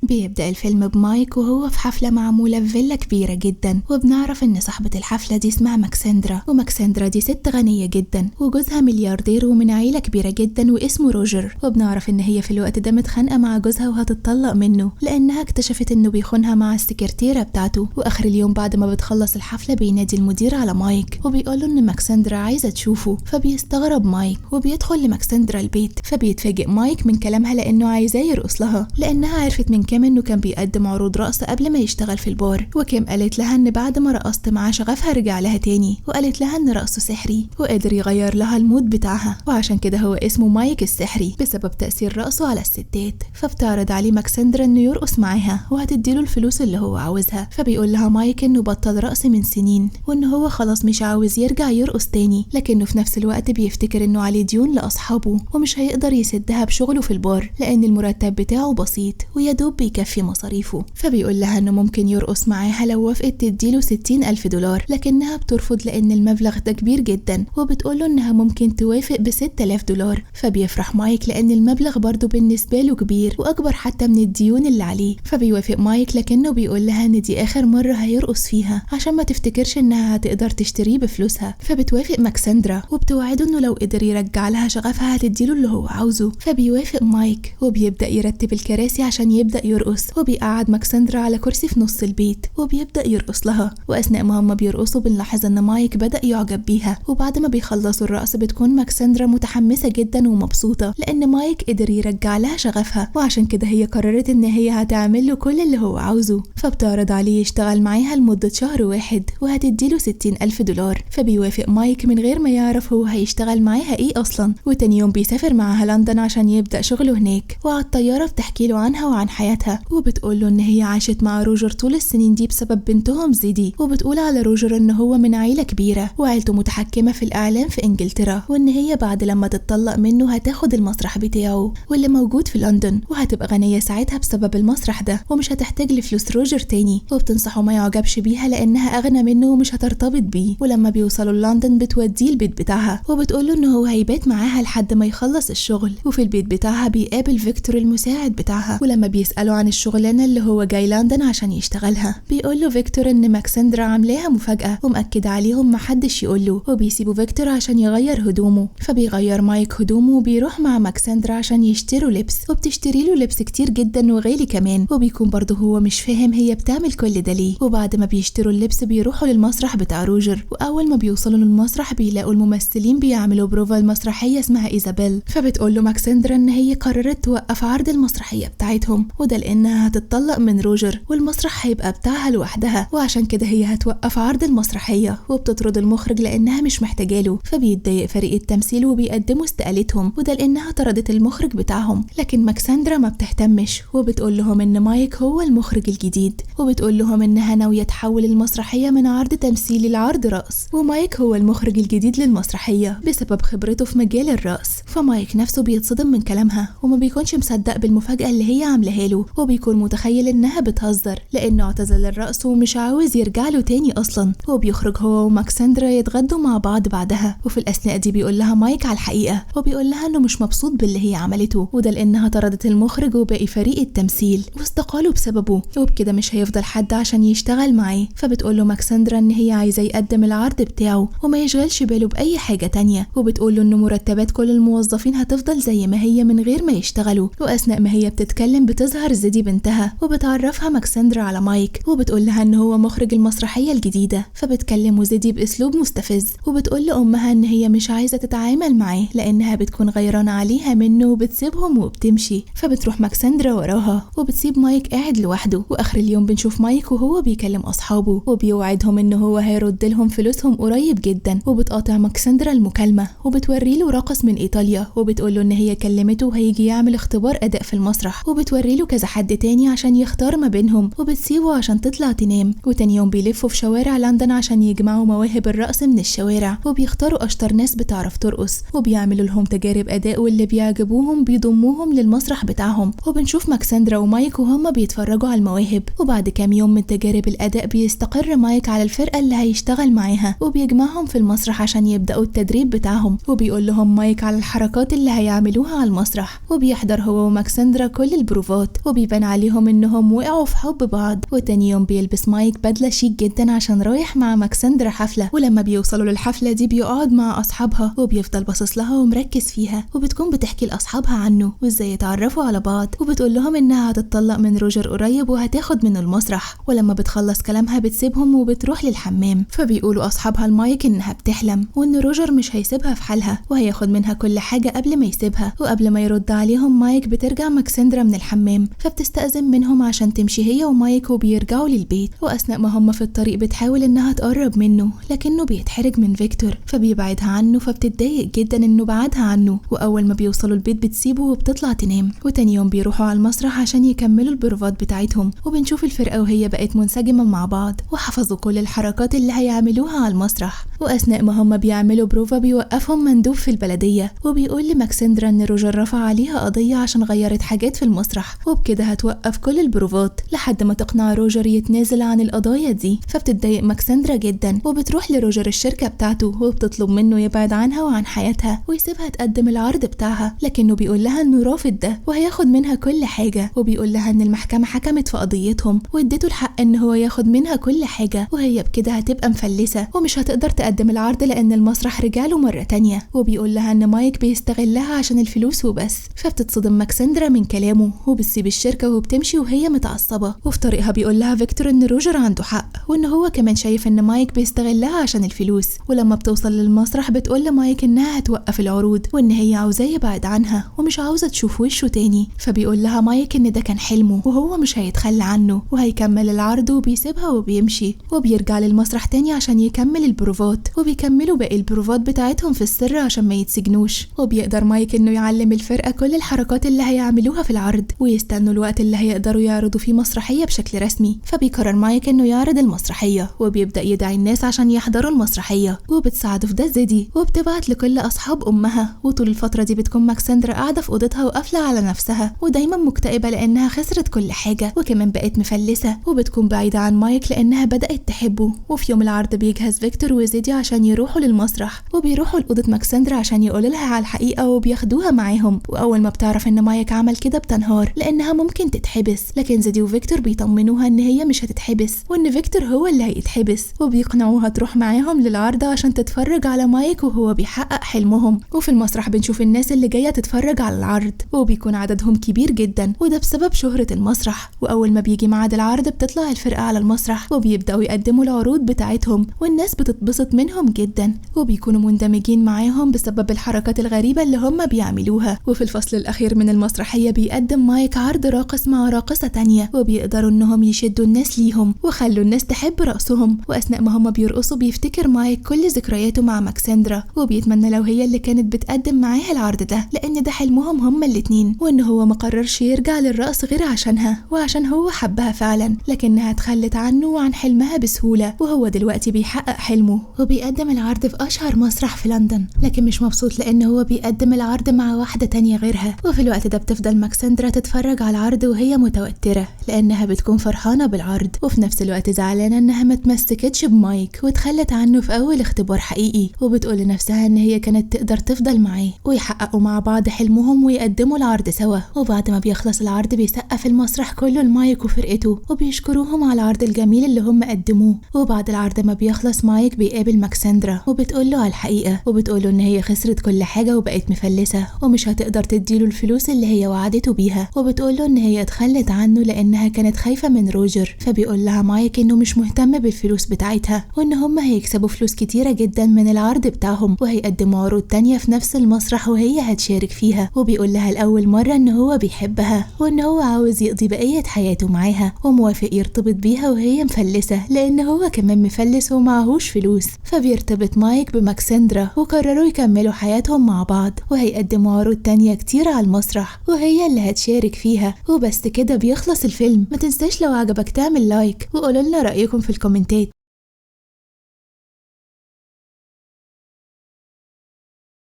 بيبدأ الفيلم بمايك وهو في حفلة معمولة في فيلا كبيرة جدا، وبنعرف ان صاحبة الحفلة دي اسمها ماكسندرا، وماكسندرا دي ست غنية جدا وجوزها ملياردير ومن عيلة كبيرة جدا واسمه روجر. وبنعرف ان هي في الوقت ده متخانقة مع جوزها وهتتطلق منه لانها اكتشفت انه بيخونها مع السكرتيرة بتاعته. واخر اليوم بعد ما بتخلص الحفلة بينادي المدير على مايك وبيقوله ان ماكسندرا عايزة تشوفه، فبيستغرب مايك وبيدخل لماكسندرا البيت. فبيتفاجئ مايك من كلامها لانه عايزاه يرقص لها، لانها عرفت من كيم انه كان بيقدم عروض رقص قبل ما يشتغل في البار. وكيم قالت لها ان بعد ما رقصت معاه شغفها رجع لها تاني، وقالت لها ان رقصه سحري وقدر يغير لها المود بتاعها، وعشان كده هو اسمه مايك السحري بسبب تأثير رقصه على الستات. فبتعرض عليه ماكسندرا انه يرقص معاها وهتديله الفلوس اللي هو عاوزها. فبيقول لها مايك انه بطل رقص من سنين وان هو خلاص مش عاوز يرجع يرقص تاني، لكنه في نفس الوقت بيفتكر انه عليه ديون لاصحابه ومش هيقدر يسدها بشغله في البار لان المرتب بتاعه بسيط ويدوب بيكفي مصاريفه. فبيقول لها انه ممكن يرقص معاها لو وافقت تديله 60,000 دولار، لكنها بترفض لان المبلغ ده كبير جدا، وبتقوله انها ممكن توافق ب6,000 دولار. فبيفرح مايك لان المبلغ برضه بالنسبه له كبير واكبر حتى من الديون اللي عليه. فبيوافق مايك لكنه بيقول لها ان دي اخر مره هيرقص فيها عشان ما تفتكرش انها هتقدر تشتريه بفلوسها. فبتوافق ماكسندرا وبتوعده انه لو قدر يرجع لها شغفها هتديله اللي هو عاوزه. فبيوافق مايك وبيبدا يرتب الكراسي عشان يبدا يرقص، وبيقعد ماكسندرا على كرسي في نص البيت وبيبدا يرقص لها. واثناء ما هم بيرقصوا بنلاحظ ان مايك بدا يعجب بيها، وبعد ما بيخلصوا الرقص بتكون ماكسندرا متحمسه جدا ومبسوطه لان مايك قدر يرجع لها شغفها، وعشان كده هي قررت ان هي هتعمل له كل اللي هو عاوزه. فبتعرض عليه يشتغل معاها لمده شهر واحد وهتديله 60,000 دولار. فبيوافق مايك من غير ما يعرف هو هيشتغل معاها ايه اصلا. وتاني يوم بيسافر معاها لندن عشان يبدا شغله هناك، وعلى الطياره بتحكي له عنها وعن حياتها، وبتقول له ان هي عاشت مع روجر طول السنين دي بسبب بنتهم زيدي. وبتقول على روجر ان هو من عيله كبيره وعيلته متحكمه في الاعلام في انجلترا، وان هي بعد لما تتطلق منه هتاخد المسرح بتاعه واللي موجود في لندن، وهتبقى غنيه ساعتها بسبب المسرح ده ومش هتحتاج لفلوس روجر تاني. وبتنصحه ما يعجبش بيها لانها اغنى منه ومش هترتبط بيه. ولما بيوصلوا لندن بتوديه البيت بتاعها وبتقول له ان هو هيبات معاها لحد ما يخلص الشغل. وفي البيت بتاعها بيقابل فيكتور المساعد بتاعها، ولما بيسأله عن الشغلانه اللي هو جاي لندن عشان يشتغلها بيقول له فيكتور ان ماكسندرا عاملاها مفاجأة ومأكد عليهم محدش يقول له، وبيسيبوا فيكتور عشان يغير هدومه. فبيغير مايك هدومه وبيروح مع ماكسندرا عشان يشتروا لبس، وبتشتري له لبس كتير جدا وغالي كمان، وبيكون برضه هو مش فاهم هي بتعمل كل ده ليه. وبعد ما بيشتروا اللبس بيروحوا للمسرح بتاع روجر، واول ما بيوصلوا للمسرح بيلاقوا الممثلين بيعملوا بروفا المسرحية اسمها إيزابيل. فبتقول له ماكسندرا ان هي قررت توقف عرض المسرحية بتاعتهم، وده لانها هتتطلق من روجر والمسرح هيبقى بتاعها لوحدها، وعشان كده هي هتوقف عرض المسرحية وبتطرد المخرج لانها مش محتاجاله. فبيتضايق فريق التمثيل وبيقدموا استقالتهم، وده لانها طردت المخرج بتاعهم. لكن ماكسندرا ما بتهتمش وبتقول لهم ان مايك هو المخرج الجديد، وبتقول لهم انها ناوية تحول المسرحية من عرض تمثيلي لعرض رقص، ومايك هو المخرج الجديد للمسرحية بسبب خبرته في مجال الرقص. فمايك نفسه بيتصدم من كلامها وما بيكونش مصدق بالمفاجأة اللي هي عاملاها له، وبيكون متخيل انها بتهزر لانه اعتزل الرقص ومش عاوز يرجع له تاني اصلا. وبيخرج هو وماكسندرا يتغدوا مع بعض بعدها، وفي الاثناء دي بيقول لها مايك على الحقيقة وبيقول لها انه مش مبسوط باللي هي عملته، وده لانها طردت المخرج وباقي فريق التمثيل واستقالوا بسببه، وبكده مش هيفضل حد عشان يشتغل معاه. فبتقول له ماكسندرا ان هي عايزه يقدم العرض بتاعه وما يشغلش باله باي حاجه تانية، وبتقول له ان مرتبات كل الموظفين هتفضل زي ما هي من غير ما يشتغلوا. واثناء ما هي بتتكلم بتظهر زيدي بنتها وبتعرفها ماكسندرا على مايك، وبتقول لها ان هو مخرج المسرحيه الجديده. فبتكلم زيدي باسلوب مستفز وبتقول لامها ان هي مش عايزه تتعامل معاه لانها بتكون غيرانه عليها منه وبتسيبهم وبتمشي. فبتروح ماكسندرا وراها وبتسيب مايك قاعد لوحده. واخر اليوم بنشوف مايك وهو بيكلم اصحابه وبيوعدهم ان هو هيرد لهم فلوسهم قريب جدا. وبتقاطع ماكسندرا المكالمه وبتوري له راقص من ايطاليا وبتقول له ان هي كلمته وهيجي يعمل اختبار اداء في المسرح، وبتوري له كذا حد تاني عشان يختار ما بينهم، وبتسيبه عشان تطلع تنام. وتاني يوم بيلفوا في شوارع لندن عشان يجمعوا مواهب الرقص من الشوارع، وبيختاروا اشطر ناس بتعرف ترقص وبيعملوا لهم تجارب اداء، واللي بيعجبوهم بيضموهم للمسرح بتاعهم. وبنشوف ماكسندرا ومايك وهم بيتفرجوا على المواهب. وبعد كام يوم من تجارب الاداء بيستقر مايك على الفرقه اللي هيشتغل معاها، وبيجمعهم في المسرح عشان يبداوا التدريب بتاعهم، وبيقول لهم مايك على الحركات اللي هيعملوها على المسرح. وبيحضر هو وماكسندرا كل البروفات وبيبان عليهم انهم وقعوا في حب بعض. وتاني يوم بيلبس مايك بدلة شيك جدا عشان رايح مع ماكسندرا حفلة، ولما بيوصلوا للحفلة دي بيقعد مع اصحابها وبيفضل باصص لها ومركز فيها، وبتكون بتحكي لاصحابها عنه وازاي يتعرفوا على بعض، وبتقول لهم انها هتتطلق من روجر قريب وهتاخد منه المسرح. ولما بتخلص كلامها بتسيبهم وبتروح للحمام. فبيقولوا اصحابها لمايك انها بتحلم وان روجر مش هيسيبها في حالها وهياخد منها كل حاجة قبل ما يسيبها. وقبل ما يرد عليهم مايك بترجع ماكسندرا من الحمام، فبتستأذن منهم عشان تمشي هي ومايك وبيرجعوا للبيت. واثناء ما هم في الطريق بتحاول انها تقرب منه لكنه بيتحرج من فيكتور فبيبعدها عنه، فبتتضايق جدا انه بعدها عنه. واول ما بيوصلوا البيت بتسيبه وبتطلع تنام. وتاني يوم بيروحوا على المسرح عشان يكملوا البروفات بتاعتهم، وبنشوف الفرقة وهي بقت منسجمة مع بعض وحفظوا كل الحركات اللي هيعملوها على المسرح. واثناء ما هم بيعملوا بروفا بيوقفهم مندوب في البلدية وبيقول لماكسندرا ان روجر رفع عليها قضية عشان غيرت حاجات في المسرح، وبكده هتوقف كل البروفات لحد ما تقنع روجر يتنازل عن القضايا دي. فبتتضايق ماكسندرا جدا وبتروح لروجر الشركة بتاعته وبتطلب منه يبعد عنها وعن حياتها ويسيبها تقدم العرض بتاعها، لكنه بيقول لها انه رافض ده وهياخد منها كل حاجة. وبيقول لها ان المحكمة حكمت في قضيتهم واديته الحق ان هو ياخد منها كل حاجة، وهي بكده هتبقى مفلسة ومش هتقدر تقدم العرض لان المسرح رجعله مرة تانية. وبيقول لها ان مايك بيستغلها عشان الفلوس وبس. فبتتصدم ماكسندرا من كلامه وبتسيب الشركة وبتمشي وهي متعصبة. وفي طريقها بيقول لها فيكتور ان روجر عنده حق وان هو كمان شايف ان مايك بيستغلها عشان الفلوس. ولما بتوصل للمسرح بتقول لمايك انها هتوقف العروض وان هي عاوزاه يبعد عنها ومش عاوزة تشوف وشه تاني. فبيقول لها مايك ان ده كان حلمه وهو مش هيتخلى عنه وهيكمل العرض، وبيسيبها وبيمشي. وبيرجع للمسرح تاني عشان يكمل البروفات، وبيكملوا باقي البروفات بتاعتهم في السر عشان ما يتسجنوش. وبيقدر مايك انه يعلم الفرقة كل الحركات اللي هيعملوها في العرض ويستنوا الوقت اللي هيقدروا يعرضوا فيه مسرحية بشكل رسمي. فبيقرر مايك انه يعرض المسرحية وبيبدأ يدعي الناس عشان يحضروا المسرحية، وبتساعده في ده زيدي وبتبعت لكل اصحاب امها. وطول الفترة دي بتكون ماكسندرا قاعدة في اوضتها وقافلة على نفسها ودايما مكتئبة لانها خسرت كل حاجة وكمان بقت مفلسة، وبتكون بعيدة عن مايك لانها بدأت تحبه. وفي يوم العرض بيجهز فيكتور وزيدي عشان يروحوا للمسرح، وبيروحوا لأوضة ماكسندرا عشان يقولوا لها على الحقيقة وبياخدوها معاهم. واول ما بتعرف ان مايك عمل كده بتنهار لانها ممكن تتحبس، لكن زيدي وفيكتور بيطمنوها ان هي مش هتتحبس وان فيكتور هو اللي هيتحبس، وبيقنعوها تروح معاهم للعرض عشان تتفرج على مايك وهو بيحقق حلمهم. وفي المسرح بنشوف الناس اللي جاية تتفرج على العرض وبيكون عددهم كبير جدا وده بسبب شهرة المسرح. واول ما بيجي ميعاد العرض بتطلع الفرقة على المسرح وبيبدأوا يقدموا العروض بتاعتهم والناس بتتبسط منهم جدا وبيكونوا مندمجين معاهم بسبب الحركات الغريبة اللي هم بيعملوها. وفي الفصل الأخير من المسرحية بيقدم مايك عرض راقص مع راقصة تانية وبيقدروا انهم يشدوا الناس ليهم وخلوا الناس تحب رقصهم. واثناء ما هم بيرقصوا بيفتكر مايك كل ذكرياته مع ماكسندرا وبيتمنى لو هي اللي كانت بتقدم معاه العرض ده لان ده حلمهم هما الاتنين، وان هو مقررش يرجع للرقص غير عشانها وعشان هو حبها فعلا، لكنها اتخلت عنه وعن حلمها بسهولة. وهو دلوقتي بيحقق حلمه وبيقدم العرض في اشهر مسرح في لندن، لكن مش مبسوط لان هو بيقدم العرض مع واحدة تانية غيرها. وفي الوقت ده بتفضل ماكسندرا تتفرج على العرض وهي متوترة لانها بتكون فرحانة بالعرض وفي نفس الوقت زعلانة انها ما تمسكتش بمايك وتخلت عنه في اول اختبار حقيقي، وبتقول لنفسها ان هي كانت تقدر تفضل معاه ويحققوا مع بعض حلمهم ويقدموا العرض سوا. وبعد ما بيخلص العرض بيسقف المسرح كله لمايك وفرقته وبيشكروهم على العرض الجميل اللي هم قدموه. وبعد العرض ما بيخلص مايك بيقابل ماكسندرا وبتقول له على الحقيقة وبتقول له ان هي خسرت كل حاجة وبقت مفلسة ومش هتقدر تديله الفلوس اللي هي وعدته بيها، وبتقول له ان هي اتخلت عنه لانها كانت خايفة من روجر. فبيقول لها مايك انه مش مهتم بالفلوس بتاعتها وان هم هيكسبوا فلوس كتيرة جدا من العرض بتاعهم وهيقدموا عروض تانية في نفس المسرح وهي هتشارك فيها. وبيقول لها لأول مرة ان هو بيحبها وان هو عاوز يقضي بقية حياته معاها وموافق يرتبط بيها وهي مفلسة لان هو كمان مفلس ومعهوش فلوس. فبيرتبط مايك بماكسندرا وقرروا يكملوا حياتهم مع بعض وهيقدموا عروض تانية كتير على المسرح وهي اللي هتشارك فيها. وبس كده بيخلص الفيلم. ما تنساش لو عجبك تعمل لايك وقولوا لنا رأيكم في الكومنتات.